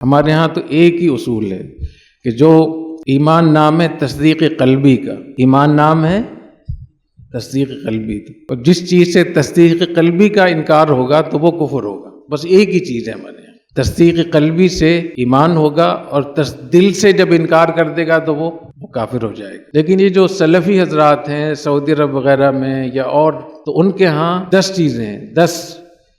ہمارے ہاں تو ایک ہی اصول ہے کہ جو ایمان نام ہے تصدیق قلبی کا، ایمان نام ہے تصدیق قلبی کا، اور جس چیز سے تصدیق قلبی کا انکار ہوگا تو وہ کفر ہوگا. بس ایک ہی چیز ہے ہمارے یہاں، تصدیق قلبی سے ایمان ہوگا، اور دل سے جب انکار کر دے گا تو وہ کافر ہو جائے گا. لیکن یہ جو سلفی حضرات ہیں سعودی عرب وغیرہ میں یا اور، تو ان کے ہاں 10 چیزیں ہیں، 10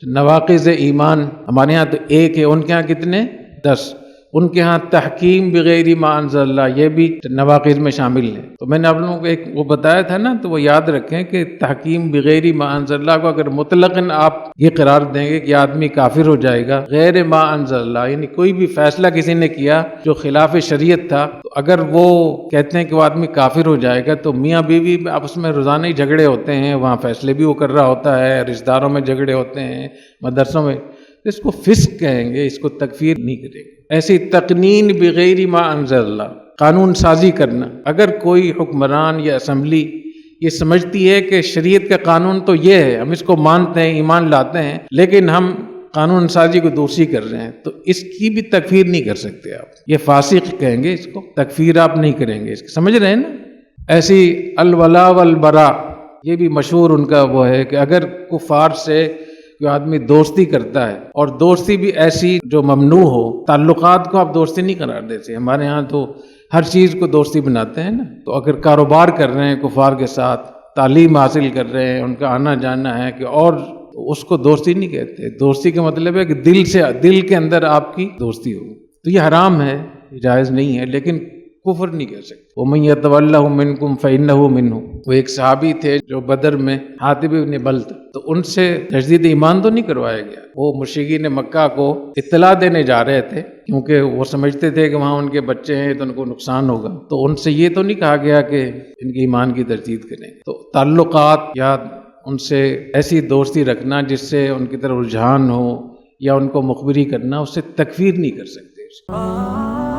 نواقض ایمان. ہمارے ہاں تو ایک ہے، ان کے ہاں کتنے؟ 10. ان کے ہاں تحکیم بغیر ما انزل اللہ، یہ بھی نواقض میں شامل ہے. تو میں نے آپ لوگوں کو ایک وہ بتایا تھا نا، تو وہ یاد رکھیں کہ تحکیم بغیر ما انزل اللہ کو اگر مطلقاً آپ یہ قرار دیں گے کہ آدمی کافر ہو جائے گا، غیر ما انزل اللہ یعنی کوئی بھی فیصلہ کسی نے کیا جو خلاف شریعت تھا، تو اگر وہ کہتے ہیں کہ وہ آدمی کافر ہو جائے گا، تو میاں بیوی آپس میں روزانہ ہی جھگڑے ہوتے ہیں، وہاں فیصلے بھی وہ کر رہا ہوتا ہے، رشتہ داروں میں جھگڑے ہوتے ہیں، مدرسوں میں، اس کو فسق کہیں گے، اس کو تکفیر نہیں کریں گے. ایسی تقنین بغیر ما انزل اللہ، قانون سازی کرنا. اگر کوئی حکمران یا اسمبلی یہ سمجھتی ہے کہ شریعت کا قانون تو یہ ہے، ہم اس کو مانتے ہیں، ایمان لاتے ہیں، لیکن ہم قانون سازی کو دوسری کر رہے ہیں، تو اس کی بھی تکفیر نہیں کر سکتے آپ. یہ فاسق کہیں گے اس کو، تکفیر آپ نہیں کریں گے. سمجھ رہے ہیں نا؟ ایسی الولا والبرا، یہ بھی مشہور ان کا وہ ہے کہ اگر کفار سے جو آدمی دوستی کرتا ہے، اور دوستی بھی ایسی جو ممنوع ہو، تعلقات کو آپ دوستی نہیں قرار دیتے. ہمارے ہاں تو ہر چیز کو دوستی بناتے ہیں نا. تو اگر کاروبار کر رہے ہیں کفار کے ساتھ، تعلیم حاصل کر رہے ہیں، ان کا آنا جانا ہے کہ، اور اس کو دوستی نہیں کہتے. دوستی کا مطلب ہے کہ دل کے اندر آپ کی دوستی ہو. تو یہ حرام ہے، جائز نہیں ہے، لیکن کفر نہیں کہہ سکتے. وَمَن يَتَوَلَّهُم مِّنكُمْ فَإِنَّهُ مِنْهُ. وہ ایک صحابی تھے جو بدر میں، حاتب بن بلت، تو ان سے تجدید ایمان تو نہیں کروایا گیا. وہ مشرکین مکہ کو اطلاع دینے جا رہے تھے، کیونکہ وہ سمجھتے تھے کہ وہاں ان کے بچے ہیں تو ان کو نقصان ہوگا. تو ان سے یہ تو نہیں کہا گیا کہ ان کے ایمان کی تجدید کریں. تو تعلقات یا ان سے ایسی دوستی رکھنا جس سے ان کی طرف رجحان ہو، یا ان کو مخبری کرنا، اس سے تکفیر نہیں کر سکتے.